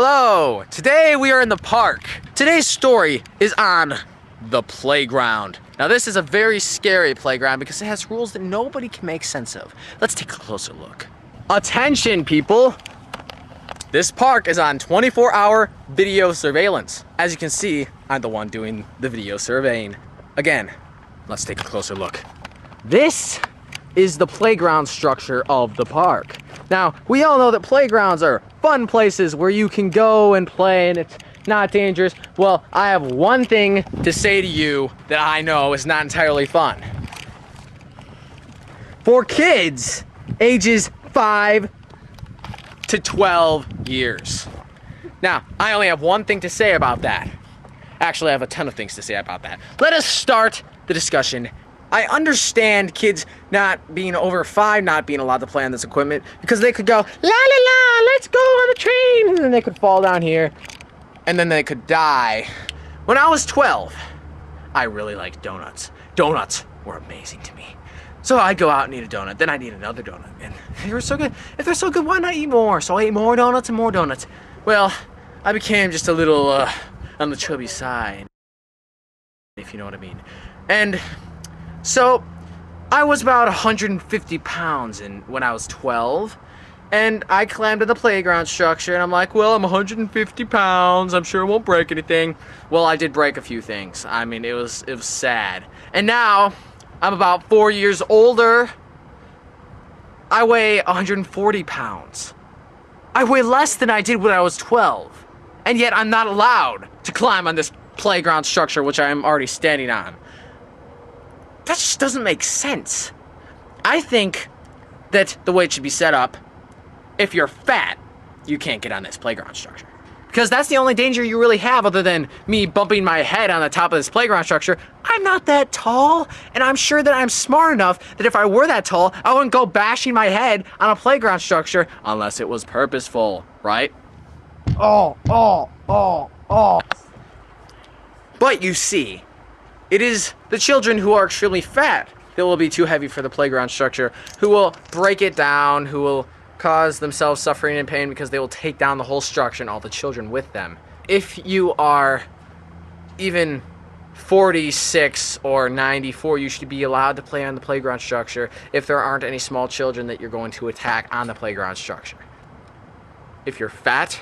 Hello! Today we are in the park. Today's story is on the playground. Now this is a very scary playground because it has rules that nobody can make sense of. Let's take a closer look. Attention people! This park is on 24-hour video surveillance. As you can see, I'm the one doing the video surveying. Again, let's take a closer look. This is the playground structure of the park. Now, we all know that playgrounds are fun places where you can go and play and it's not dangerous. Well, I have one thing to say to you that I know is not entirely fun. For kids ages 5 to 12 years. Now, I only have one thing to say about that. Actually, I have a ton of things to say about that. Let us start the discussion. I understand kids not being over 5 not being allowed to play on this equipment because they could go, la la la, let's go on the train, and then they could fall down here, and then they could die. When I was 12, I really liked donuts. Donuts were amazing to me. So I'd go out and eat a donut, then I'd eat another donut, and they were so good. If they're so good, why not eat more? So I ate more donuts and more donuts. Well, I became just a little on the chubby side, if you know what I mean. And so I was about 150 pounds when I was 12, and I climbed to the playground structure, and I'm like, well, I'm 150 pounds, I'm sure it won't break anything. Well, I did break a few things. I mean, it was sad. And now, I'm about 4 years older. I weigh 140 pounds. I weigh less than I did when I was 12, and yet I'm not allowed to climb on this playground structure, which I am already standing on. That just doesn't make sense. I think that the way it should be set up, if you're fat, you can't get on this playground structure. Because that's the only danger you really have other than me bumping my head on the top of this playground structure. I'm not that tall, and I'm sure that I'm smart enough that if I were that tall, I wouldn't go bashing my head on a playground structure unless it was purposeful, right? Oh. But you see, it is the children who are extremely fat that will be too heavy for the playground structure, who will break it down, who will cause themselves suffering and pain because they will take down the whole structure and all the children with them. If you are even 46 or 94, you should be allowed to play on the playground structure if there aren't any small children that you're going to attack on the playground structure. If you're fat,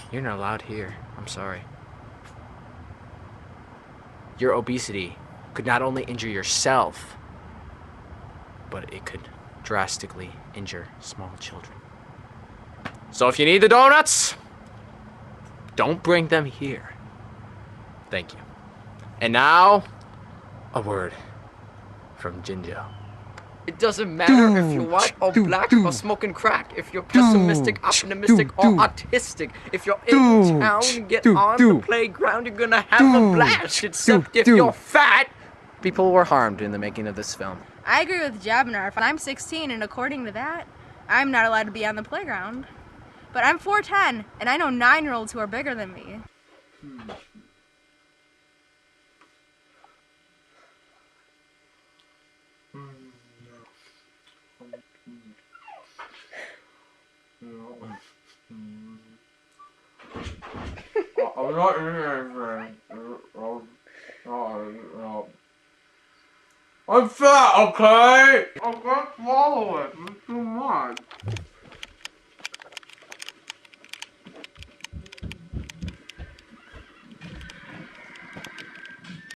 you're not allowed here. I'm sorry. Your obesity could not only injure yourself, but it could drastically injure small children. So if you need the donuts, don't bring them here. Thank you. And now, a word from Jinjo. It doesn't matter if you're white or black or smoking crack, if you're pessimistic, optimistic, or autistic. If you're in town and get on the playground, you're gonna have a blast, except if you're fat. People were harmed in the making of this film. I agree with Jebnarf. I'm 16, and according to that, I'm not allowed to be on the playground. But I'm 4'10", and I know 9-year-olds who are bigger than me. I'm not eating anything. I'm fat, okay? I can't swallow it. It's too much.